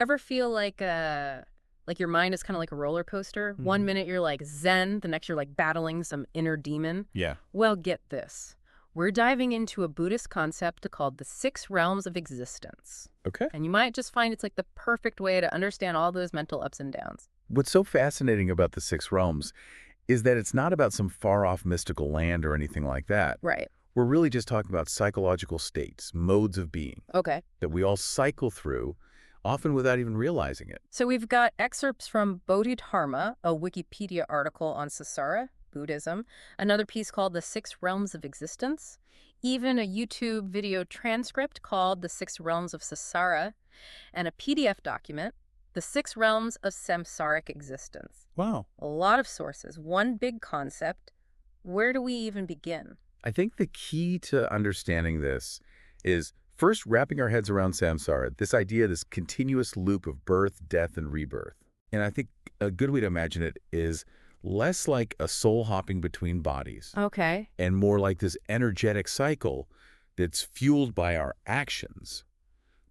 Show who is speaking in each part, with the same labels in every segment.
Speaker 1: Ever feel like your mind is kind of like a roller coaster? One
Speaker 2: Hmm.
Speaker 1: minute you're like zen, the next you're like battling some inner demon.
Speaker 2: Yeah.
Speaker 1: Well, get this. We're diving into a Buddhist concept called the six realms of existence.
Speaker 2: Okay.
Speaker 1: And you might just find it's like the perfect way to understand all those mental ups and downs.
Speaker 2: What's so fascinating about the six realms is that it's not about some far-off mystical land or anything like that.
Speaker 1: Right.
Speaker 2: We're really just talking about psychological states, modes of being
Speaker 1: Okay.
Speaker 2: that we all cycle through, often without even realizing it.
Speaker 1: So we've got excerpts from Bodhidharma, a Wikipedia article on Samsara, Buddhism, another piece called The Six Realms of Existence, even a YouTube video transcript called The Six Realms of Samsara, and a PDF document, The Six Realms of Samsaric Existence.
Speaker 2: Wow.
Speaker 1: A lot of sources, one big concept. Where do we even begin?
Speaker 2: I think the key to understanding this is first wrapping our heads around samsara, this idea, this continuous loop of birth, death, and rebirth. And I think a good way to imagine it is less like a soul hopping between bodies
Speaker 1: Okay.
Speaker 2: and more like this energetic cycle that's fueled by our actions,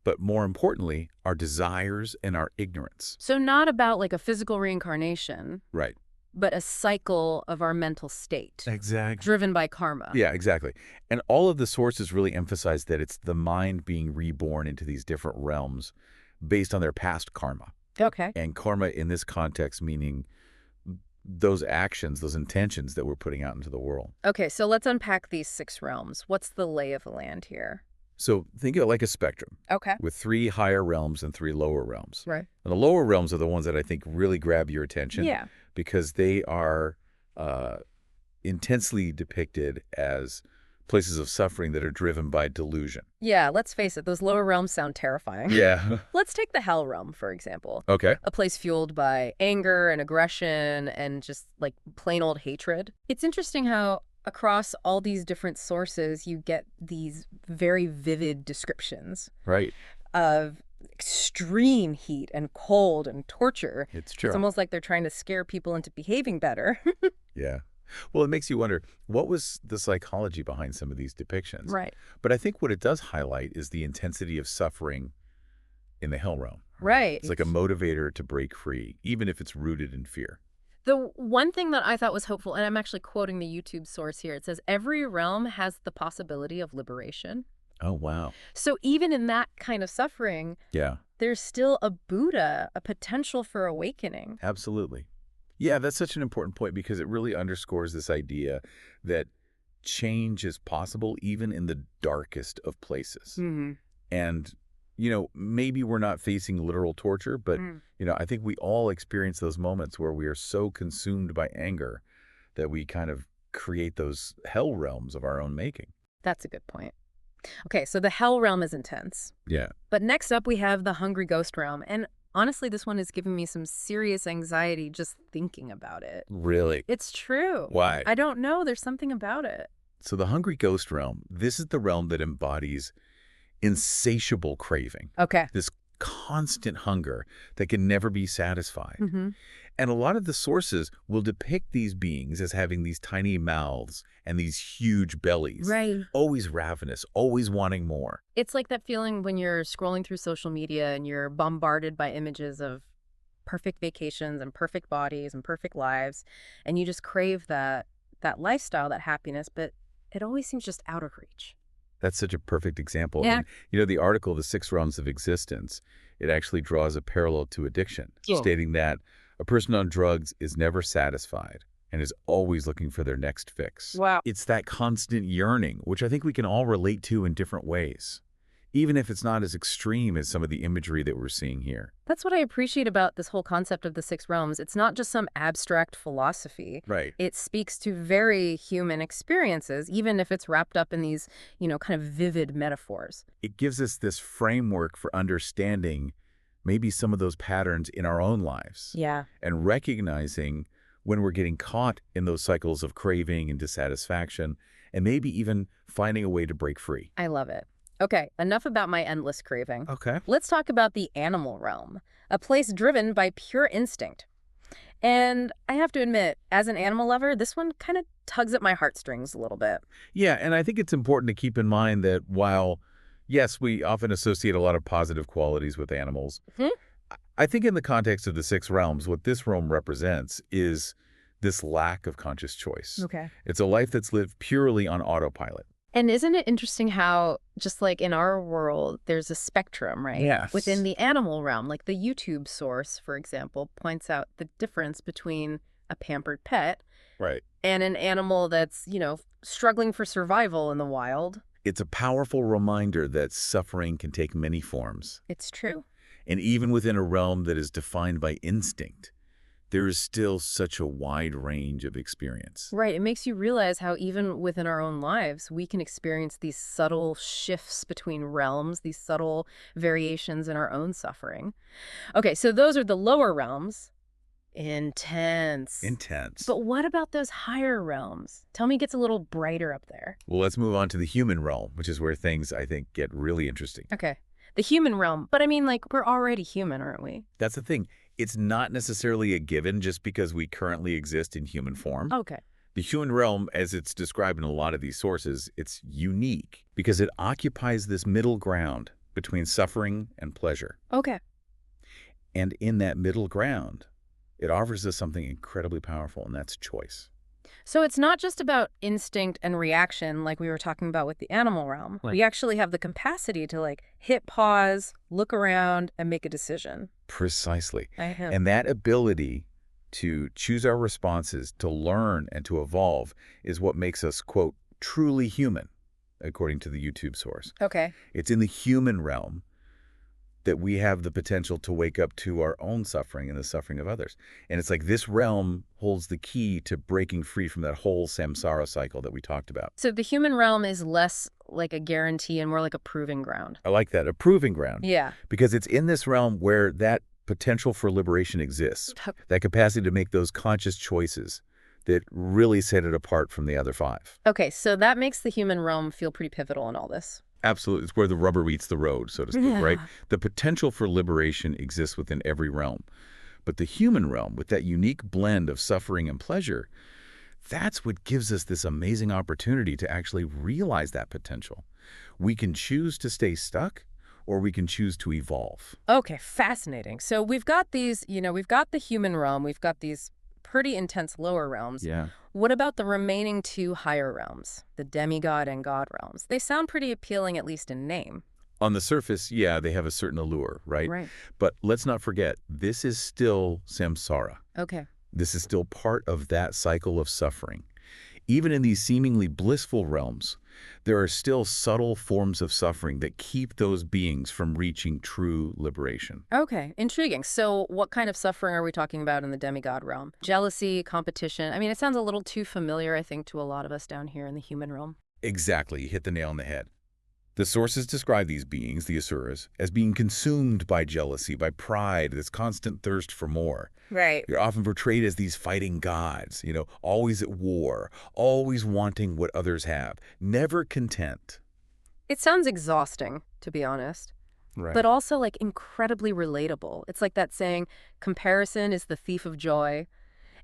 Speaker 2: but more importantly, our desires and our ignorance.
Speaker 1: So not about like a physical reincarnation,
Speaker 2: Right.
Speaker 1: but a cycle of our mental state,
Speaker 2: Exactly.
Speaker 1: driven by karma.
Speaker 2: Yeah, exactly. And all of the sources really emphasize that it's the mind being reborn into these different realms based on their past karma.
Speaker 1: Okay.
Speaker 2: And karma in this context meaning those actions, those intentions that we're putting out into the world.
Speaker 1: Okay, so let's unpack these six realms. What's the lay of the land here?
Speaker 2: So think of it like a spectrum
Speaker 1: Okay.
Speaker 2: with three higher realms and three lower realms.
Speaker 1: Right.
Speaker 2: And the lower realms are the ones that I think really grab your attention
Speaker 1: Yeah.
Speaker 2: because they are intensely depicted as places of suffering that are driven by delusion.
Speaker 1: Yeah, let's face it, those lower realms sound terrifying.
Speaker 2: Yeah.
Speaker 1: Let's take the hell realm, for example.
Speaker 2: Okay.
Speaker 1: A place fueled by anger and aggression and just like plain old hatred. It's interesting how across all these different sources, you get these very vivid descriptions
Speaker 2: Right.
Speaker 1: of extreme heat and cold and torture.
Speaker 2: It's true.
Speaker 1: It's almost like they're trying to scare people into behaving better.
Speaker 2: Yeah. Well, it makes you wonder, what was the psychology behind some of these depictions?
Speaker 1: Right.
Speaker 2: But I think what it does highlight is the intensity of suffering in the hell realm.
Speaker 1: Right.
Speaker 2: It's like a motivator to break free, even if it's rooted in fear.
Speaker 1: The one thing that I thought was hopeful, and I'm actually quoting the YouTube source here, it says, every realm has the possibility of liberation.
Speaker 2: Oh, wow.
Speaker 1: So even in that kind of suffering,
Speaker 2: Yeah,
Speaker 1: there's still a Buddha, a potential for awakening.
Speaker 2: absolutely. Yeah, that's such an important point because it really underscores this idea that change is possible even in the darkest of places.
Speaker 1: Mm-hmm.
Speaker 2: And, maybe we're not facing literal torture, but, I think we all experience those moments where we are so consumed by anger that we kind of create those hell realms of our own making.
Speaker 1: That's a good point. Okay, so the hell realm is intense.
Speaker 2: Yeah.
Speaker 1: But next up, we have the hungry ghost realm. And honestly, this one is giving me some serious anxiety just thinking about it.
Speaker 2: Really?
Speaker 1: It's true.
Speaker 2: Why?
Speaker 1: I don't know. There's something about it.
Speaker 2: So the hungry ghost realm, this is the realm that embodies insatiable craving,
Speaker 1: Okay.
Speaker 2: this constant hunger that can never be satisfied.
Speaker 1: Mm-hmm.
Speaker 2: And a lot of the sources will depict these beings as having these tiny mouths and these huge bellies.
Speaker 1: Right.
Speaker 2: Always ravenous, always wanting more.
Speaker 1: It's like that feeling when you're scrolling through social media and you're bombarded by images of perfect vacations and perfect bodies and perfect lives, and you just crave that lifestyle, that happiness, but it always seems just out of reach.
Speaker 2: That's such a perfect example.
Speaker 1: Yeah.
Speaker 2: And, the article, The Six Realms of Existence, it actually draws a parallel to addiction,
Speaker 1: Yeah.
Speaker 2: stating that a person on drugs is never satisfied and is always looking for their next fix.
Speaker 1: Wow.
Speaker 2: It's that constant yearning, which I think we can all relate to in different ways, even if it's not as extreme as some of the imagery that we're seeing here.
Speaker 1: That's what I appreciate about this whole concept of the six realms. It's not just some abstract philosophy.
Speaker 2: Right.
Speaker 1: It speaks to very human experiences, even if it's wrapped up in these, kind of vivid metaphors.
Speaker 2: It gives us this framework for understanding maybe some of those patterns in our own lives.
Speaker 1: Yeah.
Speaker 2: And recognizing when we're getting caught in those cycles of craving and dissatisfaction, and maybe even finding a way to break free.
Speaker 1: I love it. Okay, enough about my endless craving.
Speaker 2: Okay.
Speaker 1: Let's talk about the animal realm, a place driven by pure instinct. And I have to admit, as an animal lover, this one kind of tugs at my heartstrings a little bit.
Speaker 2: Yeah, and I think it's important to keep in mind that while, yes, we often associate a lot of positive qualities with animals,
Speaker 1: Mhm.
Speaker 2: I think in the context of the six realms, what this realm represents is this lack of conscious choice.
Speaker 1: Okay.
Speaker 2: It's a life that's lived purely on autopilot.
Speaker 1: And isn't it interesting how, just like in our world, there's a spectrum, right? Within
Speaker 2: Yes.
Speaker 1: the animal realm, like the YouTube source, for example, points out the difference between a pampered pet
Speaker 2: Right.
Speaker 1: and an animal that's, struggling for survival in the wild.
Speaker 2: It's a powerful reminder that suffering can take many forms.
Speaker 1: It's true.
Speaker 2: And even within a realm that is defined by instinct, there is still such a wide range of experience.
Speaker 1: Right. It makes you realize how even within our own lives, we can experience these subtle shifts between realms, these subtle variations in our own suffering. Okay, so those are the lower realms. Intense.
Speaker 2: Intense.
Speaker 1: But what about those higher realms? Tell me it gets a little brighter up there.
Speaker 2: Well, let's move on to the human realm, which is where things, I think, get really interesting.
Speaker 1: Okay. The human realm. But I mean, like, we're already human, aren't we?
Speaker 2: That's the thing. It's not necessarily a given just because we currently exist in human form.
Speaker 1: Okay.
Speaker 2: The human realm, as it's described in a lot of these sources, it's unique because it occupies this middle ground between suffering and pleasure.
Speaker 1: Okay.
Speaker 2: And in that middle ground, it offers us something incredibly powerful, and that's choice.
Speaker 1: So it's not just about instinct and reaction like we were talking about with the animal realm.
Speaker 2: Right.
Speaker 1: We actually have the capacity to, like, hit pause, look around, and make a decision.
Speaker 2: Precisely.
Speaker 1: I have.
Speaker 2: And that ability to choose our responses, to learn and to evolve is what makes us, quote, truly human, according to the YouTube source.
Speaker 1: Okay.
Speaker 2: It's in the human realm that we have the potential to wake up to our own suffering and the suffering of others. And it's like this realm holds the key to breaking free from that whole samsara cycle that we talked about.
Speaker 1: So the human realm is less like a guarantee and more like a proving ground.
Speaker 2: I like that, a proving ground.
Speaker 1: Yeah.
Speaker 2: Because it's in this realm where that potential for liberation exists, that capacity to make those conscious choices that really set it apart from the other five.
Speaker 1: Okay, so that makes the human realm feel pretty pivotal in all this.
Speaker 2: Absolutely. It's where the rubber meets the road, so to speak,
Speaker 1: Yeah.
Speaker 2: right? The potential for liberation exists within every realm. But the human realm, with that unique blend of suffering and pleasure, that's what gives us this amazing opportunity to actually realize that potential. We can choose to stay stuck, or we can choose to evolve.
Speaker 1: Okay, fascinating. So we've got these, we've got the human realm, we've got these pretty intense lower realms.
Speaker 2: Yeah.
Speaker 1: What about the remaining two higher realms, the demigod and god realms? They sound pretty appealing, at least in name.
Speaker 2: On the surface, yeah, they have a certain allure, right?
Speaker 1: Right.
Speaker 2: But let's not forget, this is still samsara.
Speaker 1: Okay.
Speaker 2: This is still part of that cycle of suffering. Even in these seemingly blissful realms, there are still subtle forms of suffering that keep those beings from reaching true liberation.
Speaker 1: Okay, intriguing. So what kind of suffering are we talking about in the demigod realm? Jealousy, competition. I mean, it sounds a little too familiar, I think, to a lot of us down here in the human realm.
Speaker 2: Exactly, you hit the nail on the head. The sources describe these beings, the asuras, as being consumed by jealousy, by pride, this constant thirst for more.
Speaker 1: Right.
Speaker 2: They're often portrayed as these fighting gods, always at war, always wanting what others have, never content.
Speaker 1: It sounds exhausting, to be honest,
Speaker 2: Right.
Speaker 1: but also like incredibly relatable. It's like that saying, comparison is the thief of joy.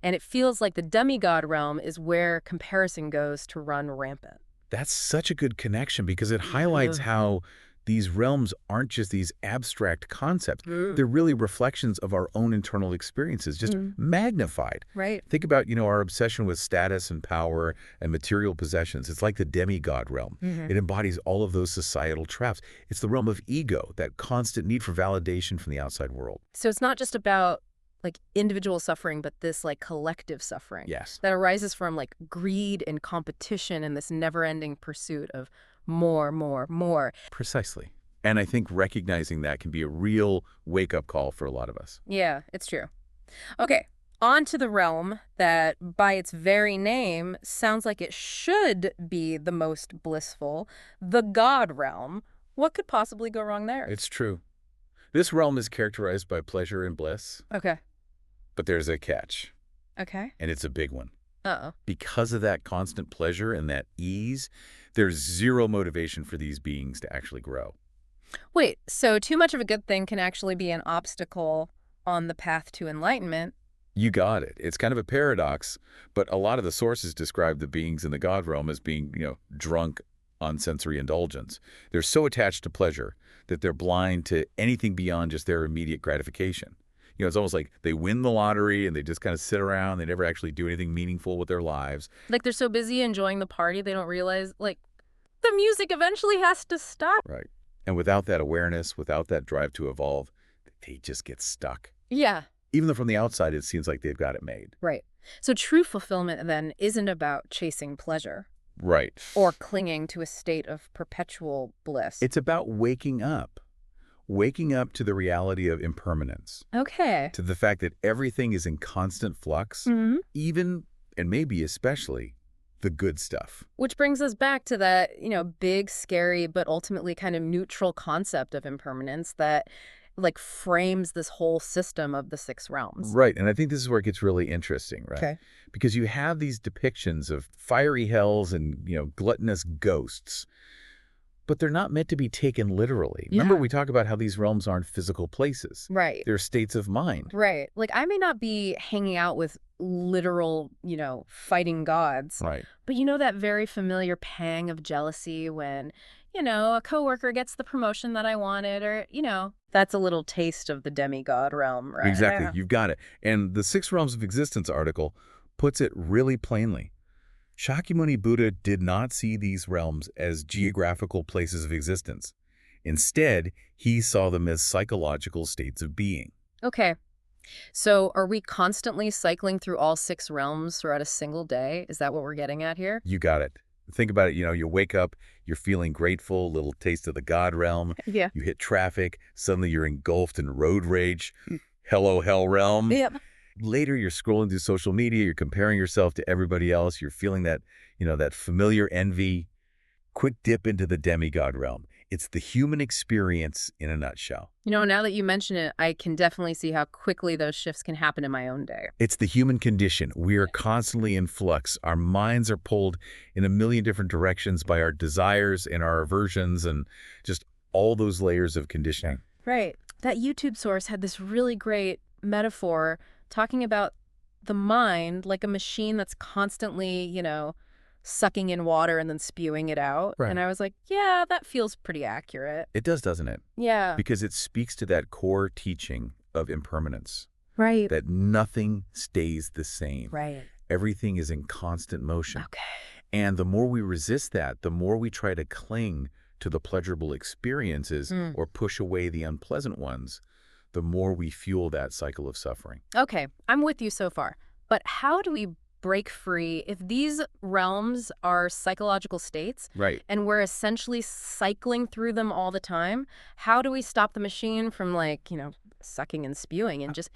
Speaker 1: And it feels like the demigod realm is where comparison goes to run rampant.
Speaker 2: That's such a good connection because it highlights how these realms aren't just these abstract concepts. They're really reflections of our own internal experiences, just magnified.
Speaker 1: Right.
Speaker 2: Think about, our obsession with status and power and material possessions. It's like the demigod realm. It embodies all of those societal traps. It's the realm of ego, that constant need for validation from the outside world.
Speaker 1: So it's not just about like individual suffering, but this like collective suffering.
Speaker 2: Yes.
Speaker 1: That arises from like greed and competition and this never-ending pursuit of more, more, more.
Speaker 2: Precisely. And I think recognizing that can be a real wake-up call for a lot of us.
Speaker 1: Yeah, it's true. Okay, on to the realm that by its very name sounds like it should be the most blissful, the God realm. What could possibly go wrong there?
Speaker 2: It's true. This realm is characterized by pleasure and bliss,
Speaker 1: Okay.
Speaker 2: but there's a catch,
Speaker 1: Okay.
Speaker 2: and it's a big one.
Speaker 1: Uh-oh.
Speaker 2: Because of that constant pleasure and that ease, there's zero motivation for these beings to actually grow.
Speaker 1: Wait, so too much of a good thing can actually be an obstacle on the path to enlightenment?
Speaker 2: You got it. It's kind of a paradox, but a lot of the sources describe the beings in the God realm as being, drunk on sensory indulgence. They're so attached to pleasure that they're blind to anything beyond just their immediate gratification. It's almost like they win the lottery and they just kind of sit around. They never actually do anything meaningful with their lives.
Speaker 1: Like they're so busy enjoying the party, they don't realize, like, the music eventually has to stop.
Speaker 2: Right. And without that awareness, without that drive to evolve, they just get stuck.
Speaker 1: Yeah,
Speaker 2: Even though from the outside it seems like they've got it made.
Speaker 1: right. So true fulfillment then isn't about chasing pleasure
Speaker 2: Right.
Speaker 1: or clinging to a state of perpetual bliss.
Speaker 2: It's about waking up to the reality of impermanence,
Speaker 1: Okay.
Speaker 2: to the fact that everything is in constant flux,
Speaker 1: Hmm.
Speaker 2: even, and maybe especially, the good stuff.
Speaker 1: Which brings us back to that, big, scary, but ultimately kind of neutral concept of impermanence that like frames this whole system of the six realms.
Speaker 2: Right, and I think this is where it gets really interesting, right?
Speaker 1: Okay.
Speaker 2: Because you have these depictions of fiery hells and, gluttonous ghosts, but they're not meant to be taken literally. Remember,
Speaker 1: Yeah.
Speaker 2: we talk about how these realms aren't physical places.
Speaker 1: Right.
Speaker 2: They're states of mind.
Speaker 1: Right. Like I may not be hanging out with literal, fighting gods,
Speaker 2: Right.
Speaker 1: but that very familiar pang of jealousy when, a coworker gets the promotion that I wanted or, that's a little taste of the demigod realm, right?
Speaker 2: Exactly.
Speaker 1: Yeah.
Speaker 2: You've got it. And the Six Realms of Existence article puts it really plainly. Shakyamuni Buddha did not see these realms as geographical places of existence. Instead, he saw them as psychological states of being.
Speaker 1: Okay. So are we constantly cycling through all six realms throughout a single day? Is that what we're getting at here?
Speaker 2: You got it. Think about it. You wake up, you're feeling grateful, a little taste of the God realm.
Speaker 1: Yeah.
Speaker 2: You hit traffic, suddenly you're engulfed in road rage. Hello, hell realm.
Speaker 1: Yep.
Speaker 2: Later, you're scrolling through social media, you're comparing yourself to everybody else, you're feeling that, that familiar envy. Quick dip into the demigod realm. It's the human experience in a nutshell.
Speaker 1: Now that you mention it, I can definitely see how quickly those shifts can happen in my own day.
Speaker 2: It's the human condition. We are constantly in flux. Our minds are pulled in a million different directions by our desires and our aversions and just all those layers of conditioning.
Speaker 1: Right. That YouTube source had this really great metaphor talking about the mind like a machine that's constantly, sucking in water and then spewing it out.
Speaker 2: Right.
Speaker 1: And I was like, yeah, that feels pretty accurate.
Speaker 2: It does, doesn't it?
Speaker 1: Yeah.
Speaker 2: Because it speaks to that core teaching of impermanence,
Speaker 1: Right.
Speaker 2: that nothing stays the same.
Speaker 1: Right.
Speaker 2: Everything is in constant motion.
Speaker 1: Okay.
Speaker 2: And the more we resist that, the more we try to cling to the pleasurable experiences or push away the unpleasant ones, the more we fuel that cycle of suffering.
Speaker 1: Okay. I'm with you so far. But how do we break free if these realms are psychological states
Speaker 2: Right.
Speaker 1: and we're essentially cycling through them all the time? How do we stop the machine from sucking and spewing and just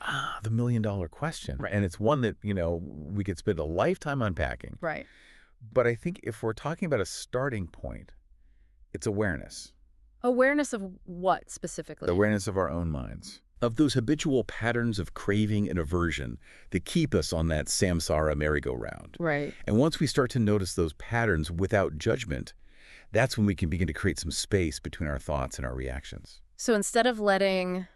Speaker 2: The million-dollar question.
Speaker 1: Right.
Speaker 2: And it's one that, we could spend a lifetime unpacking.
Speaker 1: right?
Speaker 2: But I think if we're talking about a starting point, it's awareness.
Speaker 1: Awareness of what specifically?
Speaker 2: The awareness of our own minds, of those habitual patterns of craving and aversion that keep us on that samsara merry-go-round.
Speaker 1: Right.
Speaker 2: And once we start to notice those patterns without judgment, that's when we can begin to create some space between our thoughts and our reactions.
Speaker 1: So instead of letting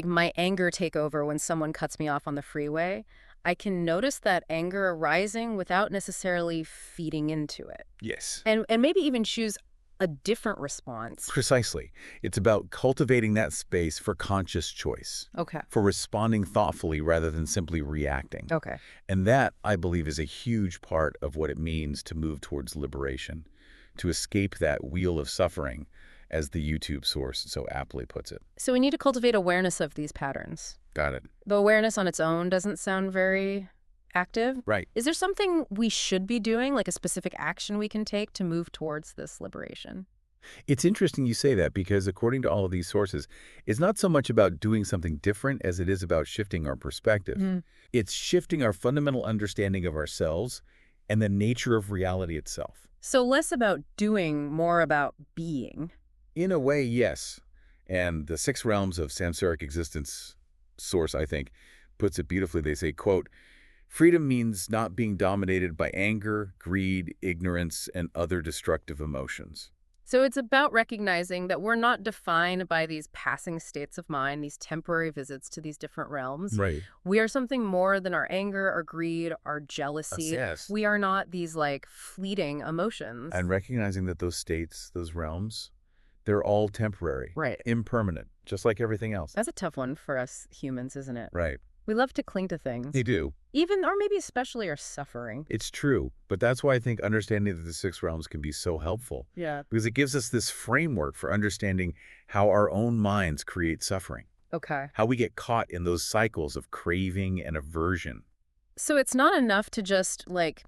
Speaker 1: my anger take over when someone cuts me off on the freeway, I can notice that anger arising without necessarily feeding into it.
Speaker 2: Yes.
Speaker 1: And maybe even choose a different response.
Speaker 2: Precisely. It's about cultivating that space for conscious choice,
Speaker 1: Okay.
Speaker 2: for responding thoughtfully rather than simply reacting.
Speaker 1: Okay.
Speaker 2: And that, I believe, is a huge part of what it means to move towards liberation, to escape that wheel of suffering, as the YouTube source so aptly puts it.
Speaker 1: So we need to cultivate awareness of these patterns.
Speaker 2: Got it.
Speaker 1: The awareness on its own doesn't sound very active.
Speaker 2: Right.
Speaker 1: Is there something we should be doing, like a specific action we can take to move towards this liberation?
Speaker 2: It's interesting you say that because according to all of these sources, it's not so much about doing something different as it is about shifting our perspective. It's shifting our fundamental understanding of ourselves and the nature of reality itself.
Speaker 1: So less about doing, more about being.
Speaker 2: In a way, yes. And the Six Realms of Samsaric Existence source, I think, puts it beautifully. They say, quote, freedom means not being dominated by anger, greed, ignorance, and other destructive emotions.
Speaker 1: So it's about recognizing that we're not defined by these passing states of mind, these temporary visits to these different realms.
Speaker 2: Right.
Speaker 1: We are something more than our anger, our greed, our jealousy.
Speaker 2: Yes.
Speaker 1: We are not these fleeting emotions.
Speaker 2: And recognizing that those states, those realms, They're all temporary,
Speaker 1: Right.
Speaker 2: impermanent, just like everything else.
Speaker 1: That's a tough one for us humans, isn't it?
Speaker 2: Right.
Speaker 1: We love to cling to
Speaker 2: They
Speaker 1: things,
Speaker 2: do.
Speaker 1: even or maybe especially our suffering.
Speaker 2: It's true, but that's why I think understanding the six realms can be so helpful,
Speaker 1: Yeah.
Speaker 2: because it gives us this framework for understanding how our own minds create suffering,
Speaker 1: Okay.
Speaker 2: how we get caught in those cycles of craving and aversion.
Speaker 1: So it's not enough to just like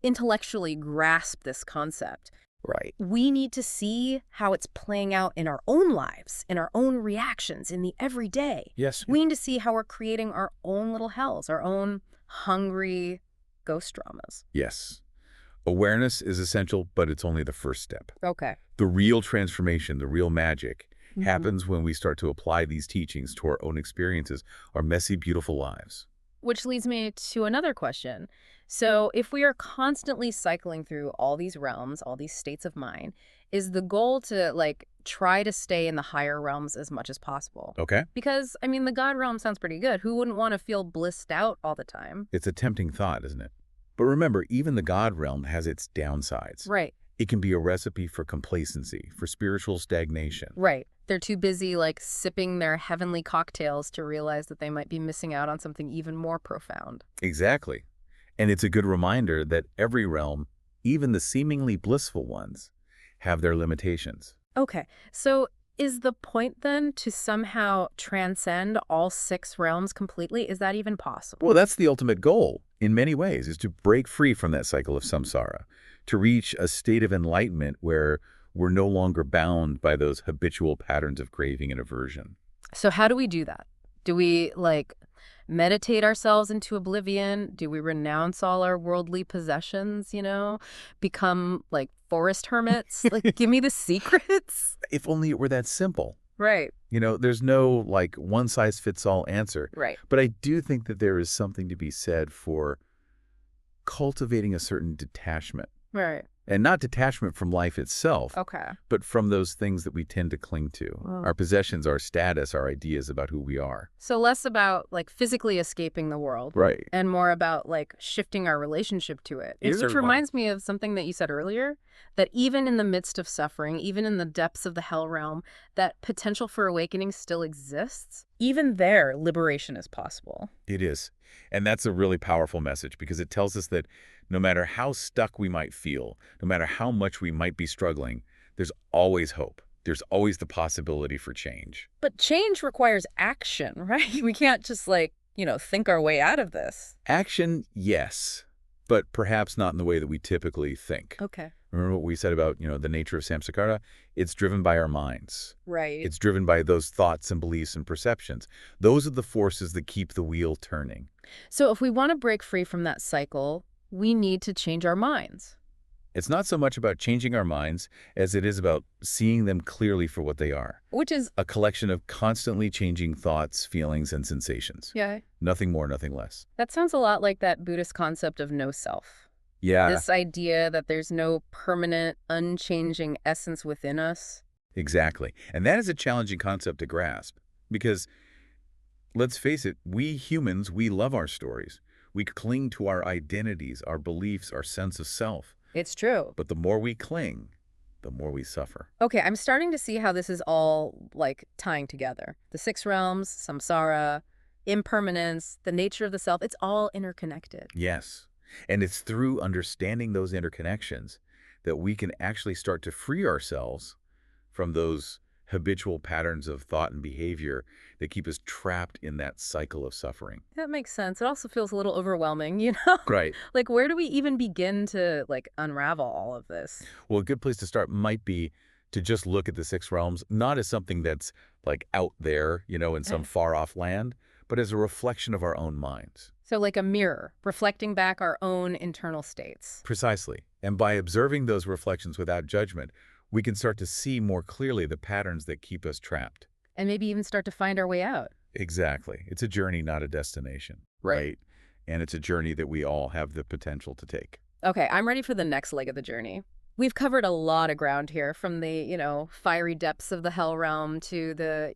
Speaker 1: intellectually grasp this concept.
Speaker 2: Right.
Speaker 1: We need to see how it's playing out in our own lives, in our own reactions, in the everyday.
Speaker 2: Yes.
Speaker 1: We need to see how we're creating our own little hells, our own hungry ghost dramas.
Speaker 2: Yes. Awareness is essential, but it's only the first step.
Speaker 1: Okay.
Speaker 2: The real transformation, the real magic,
Speaker 1: Mhm.
Speaker 2: happens when we start to apply these teachings to our own experiences, our messy, beautiful lives.
Speaker 1: Which leads me to another question. So, if we are constantly cycling through all these realms, all these states of mind, is the goal to like try to stay in the higher realms as much as possible?
Speaker 2: Okay?
Speaker 1: Because, I mean, the God realm sounds pretty good. Who wouldn't want to feel blissed out all the time?
Speaker 2: It's a tempting thought, isn't it? But remember, even the God realm has its downsides.
Speaker 1: Right,
Speaker 2: It can be a recipe for complacency, for spiritual stagnation.
Speaker 1: right. They're too busy like sipping their heavenly cocktails to realize that they might be missing out on something even more profound.
Speaker 2: Exactly. And it's a good reminder that every realm, even the seemingly blissful ones, have their limitations.
Speaker 1: Okay, so is the point then to somehow transcend all six realms completely? Is that even possible?
Speaker 2: Well, that's the ultimate goal, in many ways, is to break free from that cycle of samsara, to reach a state of enlightenment where we're no longer bound by those habitual patterns of craving and aversion.
Speaker 1: So how do we do that? Do we like meditate ourselves into oblivion? Do we renounce all our worldly possessions, become like forest hermits? Like, give me the secrets.
Speaker 2: If only it were that simple.
Speaker 1: Right,
Speaker 2: There's no like one-size-fits-all answer.
Speaker 1: right.
Speaker 2: But I do think that there is something to be said for cultivating a certain detachment.
Speaker 1: Right.
Speaker 2: And not detachment from life itself,
Speaker 1: Okay.
Speaker 2: but from those things that we tend to cling to.
Speaker 1: Wow.
Speaker 2: Our possessions, our status, our ideas about who we are.
Speaker 1: So less about like physically escaping the world
Speaker 2: Right.
Speaker 1: and more about like shifting our relationship to it.
Speaker 2: It's
Speaker 1: Which
Speaker 2: a lot.
Speaker 1: reminds me of something that you said earlier, that even in the midst of suffering, even in the depths of the hell realm, that potential for awakening still exists. Even there, liberation is possible.
Speaker 2: It is. And that's a really powerful message because it tells us that no matter how stuck we might feel, no matter how much we might be struggling, there's always hope. There's always the possibility for change.
Speaker 1: But change requires action, right? We can't just like, think our way out of this.
Speaker 2: Action, yes, but perhaps not in the way that we typically think.
Speaker 1: Okay.
Speaker 2: Remember what we said about, the nature of samsara? It's driven by our minds.
Speaker 1: Right.
Speaker 2: It's driven by those thoughts and beliefs and perceptions. Those are the forces that keep the wheel turning.
Speaker 1: So if we want to break free from that cycle, we need to change our minds.
Speaker 2: It's not so much about changing our minds as it is about seeing them clearly for what they are.
Speaker 1: Which is,
Speaker 2: A collection of constantly changing thoughts, feelings, and sensations.
Speaker 1: yeah,
Speaker 2: Nothing more, nothing less.
Speaker 1: that sounds a lot like that Buddhist concept of no self.
Speaker 2: Yeah,
Speaker 1: This idea that there's no permanent, unchanging essence within us.
Speaker 2: exactly. And that is a challenging concept to grasp because, let's face it, we humans, we love our stories. We cling to our identities, our beliefs, our sense of self.
Speaker 1: It's true.
Speaker 2: But the more we cling, the more we suffer.
Speaker 1: Okay, I'm starting to see how this is all like tying together. The six realms, samsara, impermanence, the nature of the self, it's all interconnected.
Speaker 2: Yes. And it's through understanding those interconnections that we can actually start to free ourselves from those habitual patterns of thought and behavior that keep us trapped in that cycle of suffering.
Speaker 1: That makes sense. It also feels a little overwhelming.
Speaker 2: Right.
Speaker 1: Like, where do we even begin to like unravel all of this?
Speaker 2: Well, a good place to start might be to just look at the six realms, not as something that's like out there, in some far off land, but as a reflection of our own minds.
Speaker 1: So like a mirror, reflecting back our own internal states.
Speaker 2: Precisely. And by observing those reflections without judgment, we can start to see more clearly the patterns that keep us trapped.
Speaker 1: And maybe even start to find our way out.
Speaker 2: Exactly. It's a journey, not a destination.
Speaker 1: Right.
Speaker 2: And it's a journey that we all have the potential to take.
Speaker 1: Okay, I'm ready for the next leg of the journey. We've covered a lot of ground here, from the, fiery depths of the hell realm to the,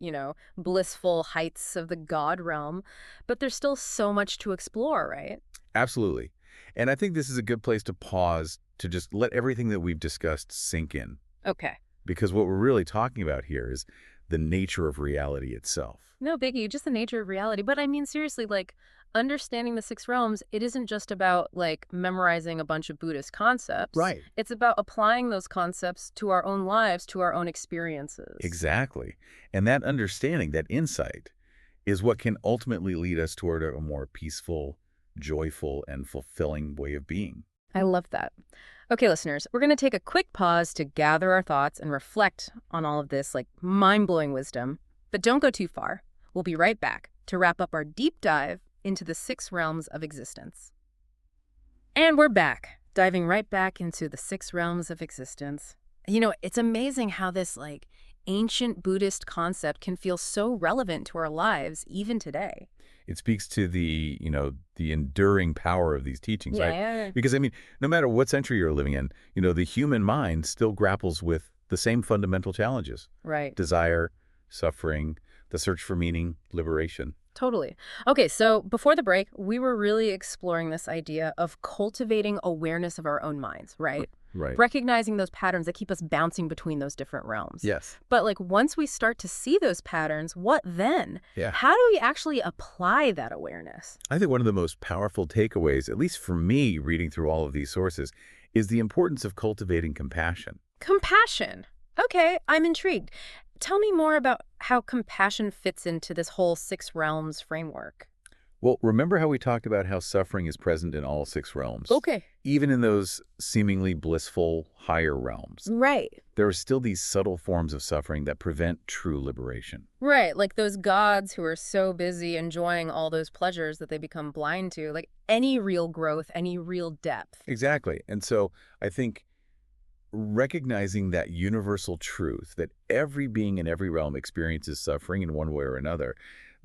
Speaker 1: blissful heights of the God realm. But there's still so much to explore, right?
Speaker 2: Absolutely. And I think this is a good place to pause to just let everything that we've discussed sink in.
Speaker 1: Okay.
Speaker 2: because what we're really talking about here is the nature of reality itself.
Speaker 1: No biggie, just the nature of reality. But I mean, seriously, like, understanding the six realms, it isn't just about, like, memorizing a bunch of Buddhist concepts.
Speaker 2: Right.
Speaker 1: It's about applying those concepts to our own lives, to our own experiences.
Speaker 2: Exactly. And that understanding, that insight, is what can ultimately lead us toward a more peaceful, joyful, and fulfilling way of being.
Speaker 1: I love that. Okay, listeners, we're going to take a quick pause to gather our thoughts and reflect on all of this, like, mind-blowing wisdom. But don't go too far. We'll be right back to wrap up our deep dive into the six realms of existence. And we're back, diving right back into the six realms of existence. You know, it's amazing how this, like, ancient Buddhist concept can feel so relevant to our lives even today.
Speaker 2: It speaks to the enduring power of these teachings, right?
Speaker 1: Yeah.
Speaker 2: Because, I mean, no matter what century you're living in, the human mind still grapples with the same fundamental challenges.
Speaker 1: Right.
Speaker 2: Desire, suffering, the search for meaning, liberation.
Speaker 1: Totally. Okay, so before the break, we were really exploring this idea of cultivating awareness of our own minds, right?
Speaker 2: Right.
Speaker 1: Recognizing those patterns that keep us bouncing between those different realms.
Speaker 2: Yes.
Speaker 1: But like once we start to see those patterns, what then?
Speaker 2: Yeah.
Speaker 1: How do we actually apply that awareness?
Speaker 2: I think one of the most powerful takeaways, at least for me reading through all of these sources, is the importance of cultivating compassion.
Speaker 1: Compassion. Okay, I'm intrigued. Tell me more about how compassion fits into this whole six realms framework.
Speaker 2: Well, remember how we talked about how suffering is present in all six realms?
Speaker 1: Okay.
Speaker 2: Even in those seemingly blissful higher realms,
Speaker 1: Right.
Speaker 2: there are still these subtle forms of suffering that prevent true liberation.
Speaker 1: Right, like those gods who are so busy enjoying all those pleasures that they become blind to, like any real growth, any real depth.
Speaker 2: Exactly. And so I think recognizing that universal truth that every being in every realm experiences suffering in one way or another,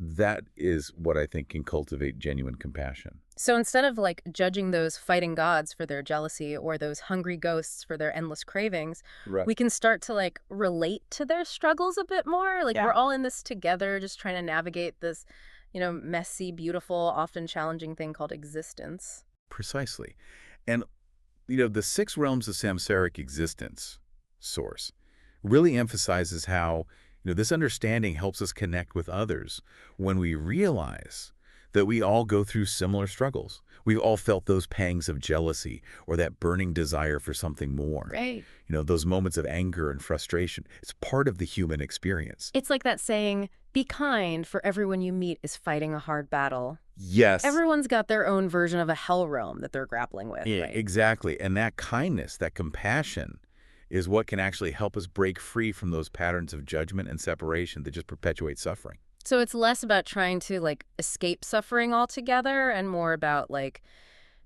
Speaker 2: that is what I think can cultivate genuine compassion.
Speaker 1: So instead of like judging those fighting gods for their jealousy or those hungry ghosts for their endless cravings,
Speaker 2: Right.
Speaker 1: we can start to like relate to their struggles a bit more. Like
Speaker 2: Yeah.
Speaker 1: we're all in this together, just trying to navigate this, messy, beautiful, often challenging thing called existence.
Speaker 2: Precisely. And the six realms of samsaric existence source really emphasizes how, this understanding helps us connect with others when we realize that we all go through similar struggles. We've all felt those pangs of jealousy or that burning desire for something more.
Speaker 1: Right.
Speaker 2: Those moments of anger and frustration. It's part of the human experience.
Speaker 1: It's like that saying, be kind, for everyone you meet is fighting a hard battle.
Speaker 2: Yes.
Speaker 1: Everyone's got their own version of a hell realm that they're grappling with,
Speaker 2: Yeah,
Speaker 1: right?
Speaker 2: exactly. And that kindness, that compassion is what can actually help us break free from those patterns of judgment and separation that just perpetuate suffering.
Speaker 1: So it's less about trying to like escape suffering altogether and more about like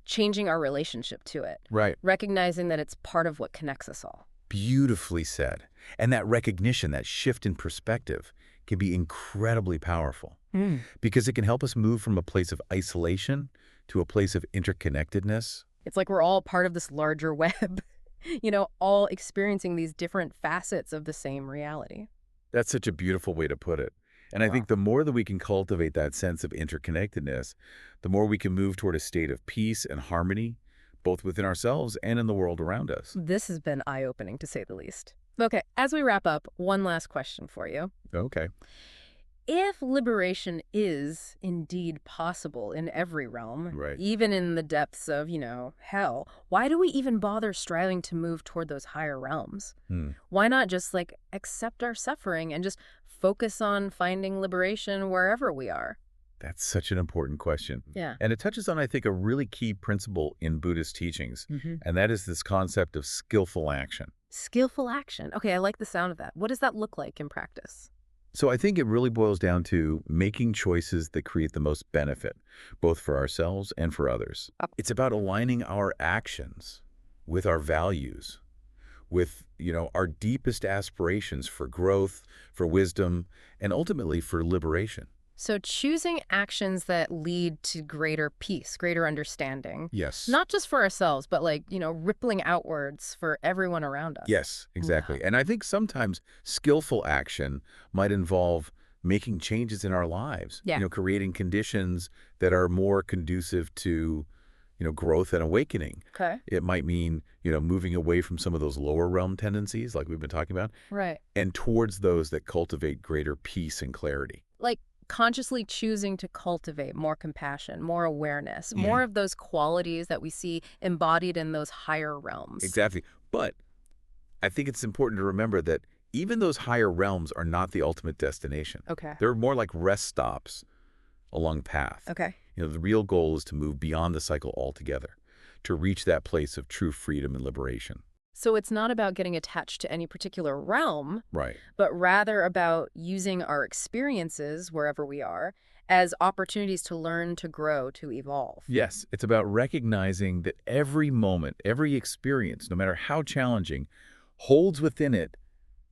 Speaker 1: changing our relationship to it,
Speaker 2: Right.
Speaker 1: recognizing that it's part of what connects us all.
Speaker 2: Beautifully said. And that recognition, that shift in perspective, can be incredibly powerful because it can help us move from a place of isolation to a place of interconnectedness.
Speaker 1: It's like we're all part of this larger web, all experiencing these different facets of the same reality.
Speaker 2: That's such a beautiful way to put it. And I
Speaker 1: Wow.
Speaker 2: think the more that we can cultivate that sense of interconnectedness, the more we can move toward a state of peace and harmony, both within ourselves and in the world around us.
Speaker 1: This has been eye-opening, to say the least. Okay, as we wrap up, one last question for you.
Speaker 2: Okay.
Speaker 1: If liberation is indeed possible in every realm,
Speaker 2: Right.
Speaker 1: even in the depths of, hell, why do we even bother striving to move toward those higher realms?
Speaker 2: Hmm.
Speaker 1: Why not just, like, accept our suffering and just focus on finding liberation wherever we are?
Speaker 2: That's such an important question.
Speaker 1: Yeah.
Speaker 2: And it touches on, I think, a really key principle in Buddhist teachings, and that is this concept of skillful action.
Speaker 1: Skillful action. Okay, I like the sound of that. What does that look like in practice?
Speaker 2: So I think it really boils down to making choices that create the most benefit, both for ourselves and for others. It's about aligning our actions with our values, with, our deepest aspirations for growth, for wisdom, and ultimately for liberation.
Speaker 1: So choosing actions that lead to greater peace, greater understanding,
Speaker 2: Yes.
Speaker 1: not just for ourselves, but like, rippling outwards for everyone around us.
Speaker 2: Yes, exactly.
Speaker 1: Yeah.
Speaker 2: And I think sometimes skillful action might involve making changes in our lives,
Speaker 1: Yeah.
Speaker 2: creating conditions that are more conducive to, growth and awakening.
Speaker 1: Okay.
Speaker 2: It might mean, moving away from some of those lower realm tendencies like we've been talking about
Speaker 1: Right.
Speaker 2: and towards those that cultivate greater peace and clarity.
Speaker 1: Like consciously choosing to cultivate more compassion, more awareness, more
Speaker 2: Mm.
Speaker 1: of those qualities that we see embodied in those higher realms.
Speaker 2: Exactly. But I think it's important to remember that even those higher realms are not the ultimate destination.
Speaker 1: Okay.
Speaker 2: They're more like rest stops along the path.
Speaker 1: Okay.
Speaker 2: The real goal is to move beyond the cycle altogether, to reach that place of true freedom and liberation.
Speaker 1: So it's not about getting attached to any particular realm,
Speaker 2: Right.
Speaker 1: but rather about using our experiences, wherever we are, as opportunities to learn, to grow, to evolve.
Speaker 2: Yes, it's about recognizing that every moment, every experience, no matter how challenging, holds within it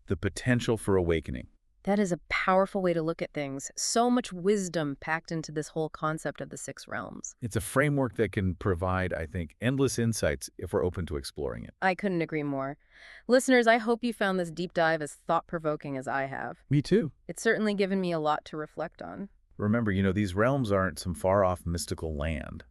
Speaker 2: the potential for awakening.
Speaker 1: That is a powerful way to look at things. So much wisdom packed into this whole concept of the six realms.
Speaker 2: It's a framework that can provide, I think, endless insights if we're open to exploring it.
Speaker 1: I couldn't agree more. Listeners, I hope you found this deep dive as thought-provoking as I have.
Speaker 2: Me too.
Speaker 1: It's certainly given me a lot to reflect on.
Speaker 2: Remember, these realms aren't some far-off mystical land.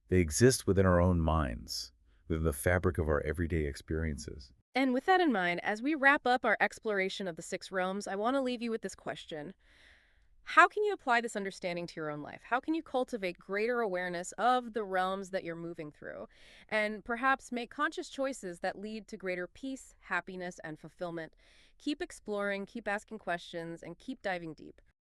Speaker 2: They exist within our own minds, within the fabric of our everyday experiences.
Speaker 1: And with that in mind, as we wrap up our exploration of the six realms, I want to leave you with this question. How can you apply this understanding to your own life? How can you cultivate greater awareness of the realms that you're moving through? And perhaps make conscious choices that lead to greater peace, happiness, and fulfillment. Keep exploring, keep asking questions, and keep diving deep.